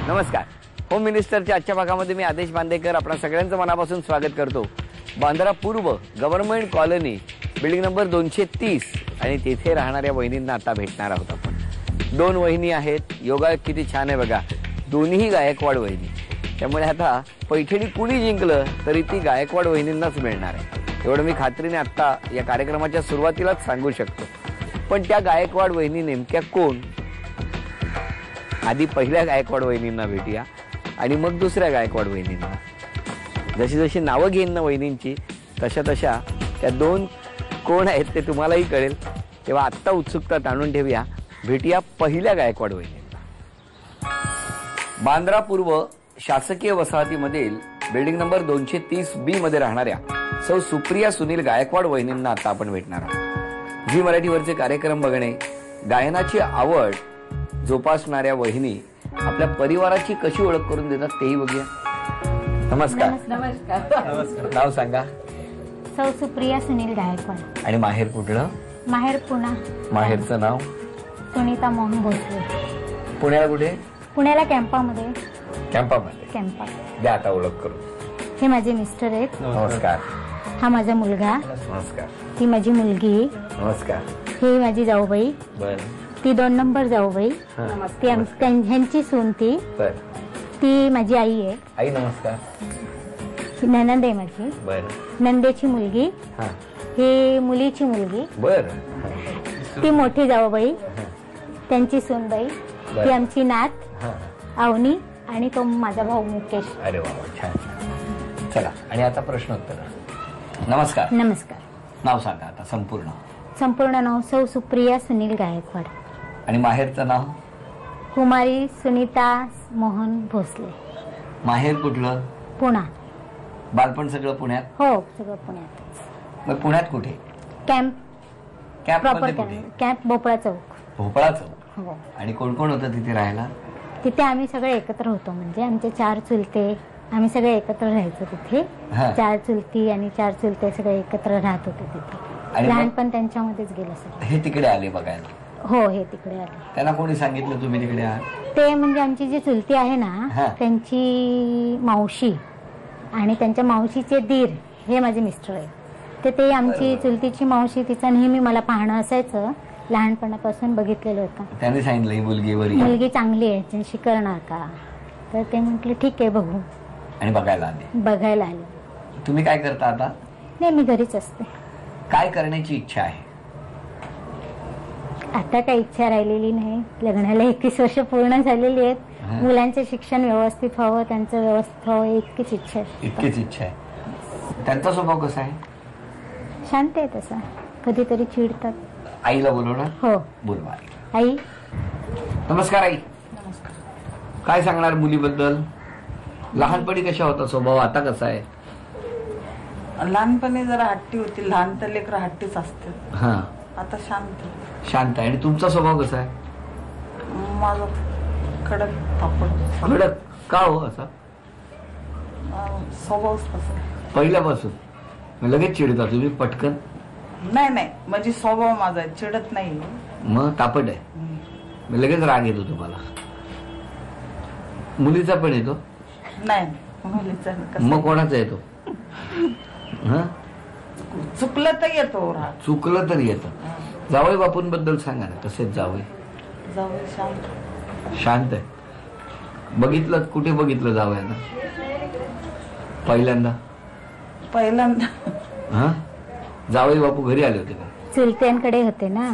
नमस्कार. होम मिनिस्टरच्या आजच्या भागामध्ये मी आदेश बांदेकर आपल्या सगळ्यांचं मनापासून स्वागत करतो. बांद्रा पूर्व गव्हर्नमेंट कॉलनी बिल्डिंग नंबर 230 आणि तिथे राहणाऱ्या वहिनींना आता भेटणार आहोत आपण. दोन वहिनी आहेत. योगा किती छान आहे बघा. दोन्ही गायकवाड वहिनी. त्यामुळे आता पैठणी कुणी जिंकलं तरी ती गायकवाड वहिनींनाच मिळणार आहे. एवढं मी खात्रीने आता या कार्यक्रमाच्या सुरुवातीलाच सांगू शकतो. पण त्या गायकवाड वहिनी नेमक्या कोण? आधी पहिल्या गायकवाड वहिनींना भेटूया आणि मग दुसऱ्या गायकवाड वहिनींना. जशी जशी नावं घेईन ना वहिनींची तशा तशा त्या दोन कोण आहेत ते तुम्हालाही कळेल. तेव्हा आत्ता उत्सुकता ताणून ठेवूया. भेटूया पहिल्या गायकवाड वहिनींना. बांद्रा पूर्व शासकीय वसाहतीमधील बिल्डिंग नंबर 230B मध्ये राहणाऱ्या सौ सुप्रिया सुनील गायकवाड वहिनींना आता आपण भेटणार आहोत. झी मराठीवरचे कार्यक्रम बघणे, गायनाची आवड जोपासणाऱ्या वहिनी आपल्या परिवाराची कशी ओळख करून देतात तेही बघूया. नमस्कार. नमस्कार. नाव सांगा. सौ सुप्रिया सुनील गायकवाड. आणि माहेर कुठलं? माहेर पुणा. माहेरचं नाव? सुनीता मोहन भोसले. पुण्याला कुठे? पुण्याला कॅम्पामध्ये. कॅम्पामध्ये. द्या आता ओळख करू. हे माझे मिस्टर आहेत. नमस्कार. हा माझा मुलगा. नमस्कार. ही माझी मुलगी. नमस्कार. ही माझी जाऊबाई. बर. ती 2 नंबर जाऊबाई. ती ह्यांची सून ती. बर. ती माझी आई आहे. आई नमस्कार. ही ननंद आहे माझी. बर. नंदेची मुलगी. ही मुलीची मुलगी. बर. ती मोठी जाऊबाई. त्यांची सूनबाई. ती आमची नात अवनी आणि तो माझा भाऊ मुकेश. अरे वा, छान छान. चला आणि आता प्रश्नोत्तर. नमस्कार. नमस्कार. नाव सांगा आता संपूर्ण. संपूर्ण नाव सौ सुप्रिया सुनील गायकवाड. आणि माहेरचं नाव? कुमारी सुनीता मोहन भोसले. माहेर कुठलं? पुणा. बालपण सगळं पुण्यात? हो, सगळं पुण्यात. मग पुण्यात कुठे? कॅम्प. प्रॉपर कुठे? कॅम्प भोपळा चौक. भोपळा चौक. हो. आणि कोण कोण होतं तिथे राहायला? तिथे आम्ही सगळे एकत्र होतो. म्हणजे आमचे 4 चुलते. आम्ही सगळे एकत्र राहायचो तिथे. 4 चुलती आणि 4 चुलते सगळे एकत्र राहत होते तिथे. लहानपण त्यांच्यामध्येच गेलं सगळं. हे तिकडे आले बघायला? हो, हे तिकडे आले. त्यांना कोणी सांगितलं तुम्ही तिकडे आहात? ते म्हणजे आमची जी चुलती आहे ना त्यांची मावशी आणि त्यांच्या मावशीचे दीर हे माझे मिस्टर आहेत. ते आमची चुलतीची मावशी. तिचं नेहमी मला पाहणं असायचं. लहानपणापासून बघितलेलं होतं. त्यांनी सांगितलं ही मुलगी चांगली आहे, त्यांची करणार का? तर ते म्हटले ठीक आहे बघू. आणि बघायला आले. बघायला आले. तुम्ही काय करता आता? नाही, मी घरीच असते. काय करण्याची इच्छा आहे? आता काही इच्छा राहिलेली नाही. लग्नाला 21 वर्ष पूर्ण झालेली आहेत. मुलांचे शिक्षण व्यवस्थित व्हावं, त्यांचं व्यवस्थित व्हावं इतकीच इच्छा आहे. इतकीच इच्छा आहे. त्यांचा स्वभाव कसा आहे? शांत आहे तसा. कधीतरी चिडतात. आईला बोलवणार? हो, बोलवा. आई. नमस्कार आई. काय सांगणार मुलीबद्दल? लहानपणी कशा होता स्वभाव, आता कसा आहे? लहानपणी जरा हट्टी होती. लहान तर लेकर हट्टीच असते. आता शांत. शांत आहे. आणि तुमचा स्वभाव कसा आहे? माझा कडक थापड. कडक का हो असा? स्वभावच तसा. पहिल्यापासून? लगेच चिडता तुम्ही पटकन? नाही, म्हणजे स्वभाव माझा आहे, चिडत नाही. मग तापट आहे. लगेच राग येतो तुम्हाला? मुलीचा पण येतो? नाही, मुलीचा. मग कोणाचा येतो? चुकलं तर येतो राग. चुकलं तर येतं. जावई बापूंबद्दल सांगा ना. तसेच जावई? शांत. शांत आहे. बघितलं कुठे? बघितलं जावयांना पहिल्यांदा? जावई बापू घरी आले होते का? चुलत्यांकडे होते ना.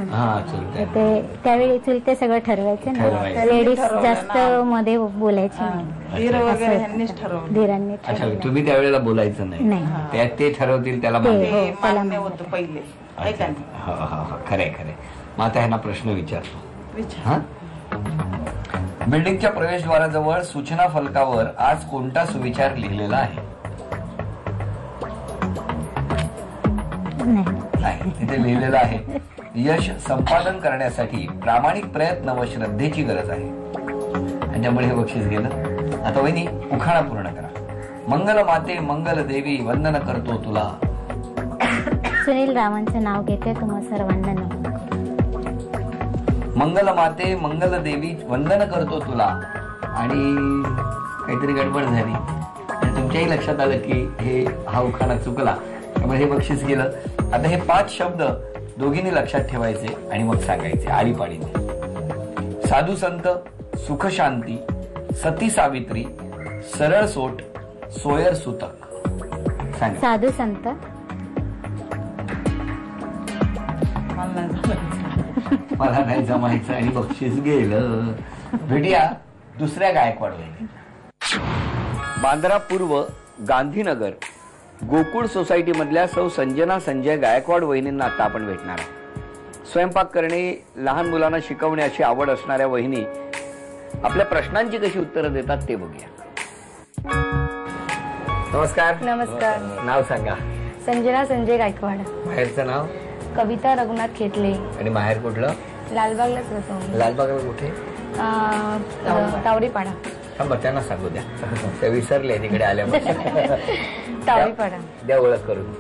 ते त्यावेळी चुलते सगळं ठरवायचे ना. लेडीज जास्त मध्ये बोलायचे नाही. धीरांनी. अच्छा, तुम्ही त्यावेळेला बोलायचं नाही. ते ठरवतील त्याला मान्य होतं पहिले. खरे. मग आता ह्यांना प्रश्न विचारतो. बिल्डिंगच्या प्रवेशद्वाराजवळ सूचना फलकावर आज कोणता सुविचार लिहिलेला आहे? नाही. तिथे लिहिलेलं आहे यश संपादन करण्यासाठी प्रामाणिक प्रयत्न व श्रद्धेची गरज आहे. आणि त्यामुळे हे बक्षीस गेलं. आता वहिनी उखाणा पूर्ण करा. मंगल माते मंगल देवी वंदन करतो तुला. सुनील रावांचं नाव घेते. तुम्हा सर्वांना नमस्कार. मंगल माते मंगल देवी वंदन करतो तुला. आणि काहीतरी गडबड झाली आणि तुमच्याही लक्षात आलं की हा उखाणा चुकला, त्यामुळे हे बक्षीस गेलं. आता हे 5 शब्द दोघींनी लक्षात ठेवायचे आणि मग सांगायचे आळीपाळीने. साधू संत, सुख शांती, सती सावित्री, सरळ सोट, सोयर सुतक. सांगा. साधू संत, मला नाही जमायचं आणि बक्षीस गेलं. भेटूया दुसऱ्या गायकवाड वहिनी. बांद्रा पूर्व, गांधीनगर, गोकुळ सोसायटी मधल्या सौ संजना संजय गायकवाड वहिनींना आता आपण भेटणार आहोत. स्वयंपाक करणे, लहान मुलांना शिकवणे अशी आवड असणाऱ्या वहिनी आपल्या प्रश्नांची कशी उत्तरं देतात ते बघूया. नमस्कार. नमस्कार. नाव सांगा. संजना संजय गायकवाड. बाहेरचं नाव? कविता रघुनाथ खेटले. आणि माहेर कुठलं? लालबागलाच राहतो. लालबागला कुठे? तावडीपाडा. थांबा, त्यांना सांगू द्या, ते विसरले तिकडे आल्यामुळे. तावडीपाडा. द्या ओळख करून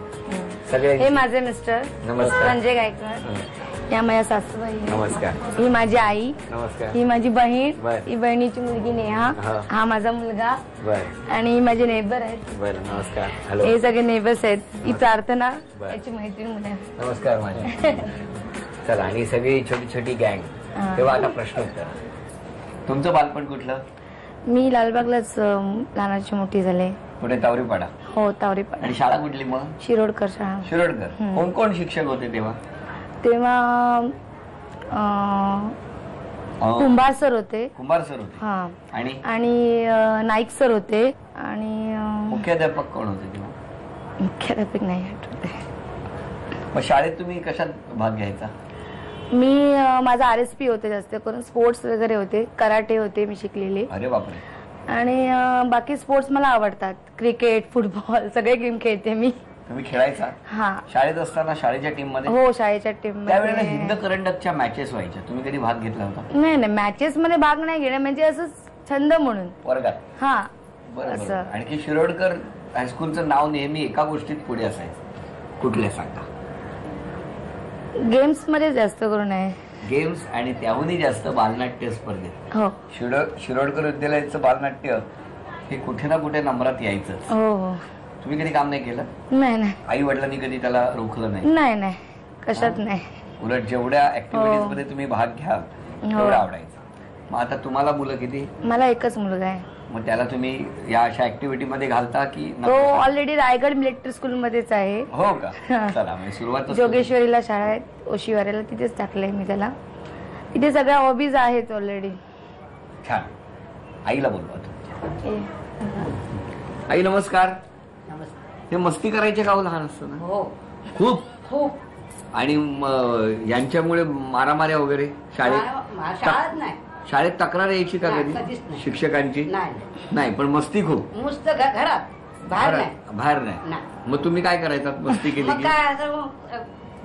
सगळे. हे माझे मिस्टर नमस्कार. संजय गायकवाड. या माझ्या सासूबाई. नमस्कार. ही माझी आई. नमस्कार. ही माझी बहीण. बर. ही बहिणीची मुलगी नेहा. हा माझा मुलगा. बर. आणि ही माझे नेबर आहेत. बर. नमस्कार. हॅलो. हे सगळे नेबर्स आहेत. ही प्रार्थना, बर. याची मैत्रीण मुलं आहे. नमस्कार माझ्या. चला, आणि सगळी छोटी छोटी गँग. तेव्हा आता प्रश्न उत्तर. तुमचं बालपण कुठलं? मी लालबागलाच लहानाची मोठी झाले. कुठे? तावरीपाडा. हो, तावडीपाडा. आणि शाळा कुठली मग? शिरोडकर शाळा. शिरोडकर. कोण कोण शिक्षक होते तेव्हा? तेव्हा कुंभार सर होते. कुंभार सर होते. हा. आणि नाईक सर होते. आणि मुख्याध्यापक कोण होते तेव्हा? मुख्याध्यापक नाही आठवते. मग शाळेत तुम्ही कशात भाग घ्यायचा? मी माझा RSP होते, जास्त करून स्पोर्ट्स वगैरे होते. कराटे होते मी शिकलेले. अरे बापरे. आणि बाकी स्पोर्ट्स मला आवडतात. क्रिकेट, फुटबॉल सगळे गेम खेळते मी. तुम्ही खेळायचा? हा. शाळेत असताना शाळेच्या टीम मध्ये? हो, शाळेच्या टीम त्यावेळेला मध्ये. हिंद करंडकच्या मॅचेस व्हायच्या, तुम्ही कधी भाग घेतला होता? नाही नाही, मॅचेस मध्ये भाग नाही घेणे, म्हणजे असं छंद म्हणून वर्गात. हा. बरोबर. आणखी शिरोडकर हायस्कूलचं नाव नेहमी एका गोष्टीत पुढे असायचं. कुठल्या सांगा? गेम्स मध्ये जास्त करून आहे. गेम्स आणि त्याहूनही जास्त बालनाट्य स्पर्धेत. हो. शिरोडकर विद्यालयाचं बालनाट्य हे कुठे ना कुठे नंबरात यायचं. हो हो. तुम्ही कधी काम नाही केलं? नाही नाही. आई वडिलांनी कधी त्याला रोखलं नाही? नाही नाही, कशात नाही. उलट जेवढ्या ऍक्टिव्हिटीज मध्ये तुम्ही भाग घ्याल तेवढं आवडायचं. मग आता तुम्हाला मुलं किती? मला एकच मुलगा आहे. मग त्याला तुम्ही या अशा ऍक्टिव्हिटी मध्ये घालता की तो ऑलरेडी रायगड मिलिटरी स्कूल मध्येच आहे. हो का? चला, म्हणजे सुरुवात. जोगेश्वरीला शाळा आहे, ओशिवाऱ्याला, तिथेच टाकलंय मी त्याला. तिथे सगळ्या हॉबीज आहेत ऑलरेडी. छान. आईला बोलवा. आई नमस्कार. ते मस्ती करायचे का लहान असताना? हो, खूप खूप. आणि यांच्यामुळे मारामाऱ्या वगैरे शाळेत नाही. शाळेत तक्रार यायची का नाही, कधी कधीच नाही. शिक्षकांची? नाही. नाही, पण मस्ती खूप. नुसतं घरात, बाहेर नाही. बाहेर नाही. नाही. मग तुम्ही काय करायचा मस्ती केली मग की? काय असं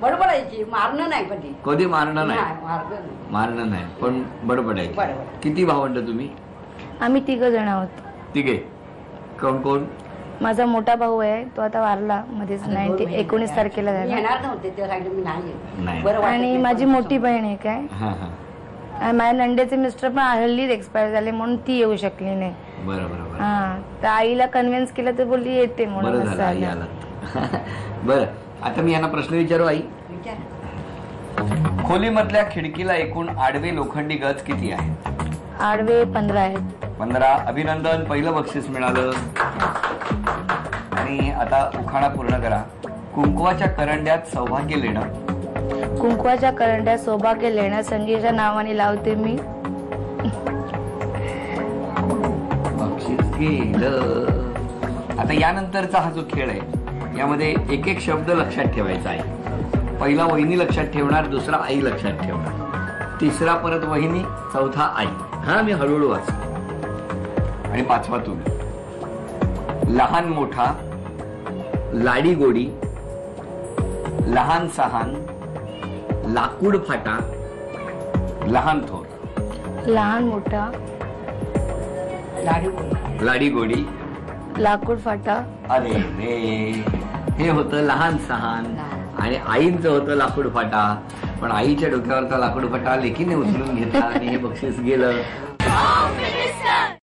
बडबडायची, मारणं नाही कधी. कधी मारणं नाही? मारणं नाही. मारणं नाही, पण बडबडायची. बडबड. किती भावंड तुम्ही? आम्ही 3 जण आहोत. तिघे? कोण कोण? माझा मोठा भाऊ आहे, तो आता वारला मध्येच 19 तारखेला झाला. येणार नव्हते ते, सांगितलं मी नाही नाही. येत. बरं वाटत आणि नाही. माझी मोठी बहीण एक आहे. हा हा. आणि माझ्या नंडेचे मिस्टर पण हल्लीच एक्सपायर झाले, म्हणून ती येऊ शकली नाही. बरं बरं बरं. हा. तर आईला कन्व्हिन्स केलं तर बोलली येते म्हणून. बरं असं झालं आई झालं. आलात. बरं, आता मी यांना प्रश्न विचारू. आई, विचार. खोलीमधल्या खिडकीला एकूण आडवे लोखंडी गज किती आहे? आडवे 15 आहेत. 15. अभिनंदन, पहिलं बक्षीस मिळालं. आणि आता उखाणा पूर्ण करा. कुंकवाच्या करंड्यात सौभाग्य लेणं. कुंकवाच्या करंड्यात सौभाग्य लेणं संजयच्या नावाने लावते मी. बक्षीस गेलं. आता यानंतरचा हा जो खेळ आहे यामध्ये एक एक शब्द लक्षात ठेवायचा आहे. पहिला वहिनी लक्षात ठेवणार, दुसरा आई लक्षात ठेवणार, तिसरा परत वहिनी, चौथा आई. हा, मी हळूहळू वाच. आणि 5वा तुम्ही. लहान मोठा, लाडी गोडी, लहान सहान, लाकूड फाटा, लहान थोर. लहान मोठा, लाडी गोडी, लाकूड फाटा. अरे रे, हे होतं लहान सहान. आणि आईंचं होतं लाकूड फाटा. पण आईच्या डोक्यावरचा लाकूड फाटा लेकीने उचलून घेतला आणि हे बक्षीस गेलं.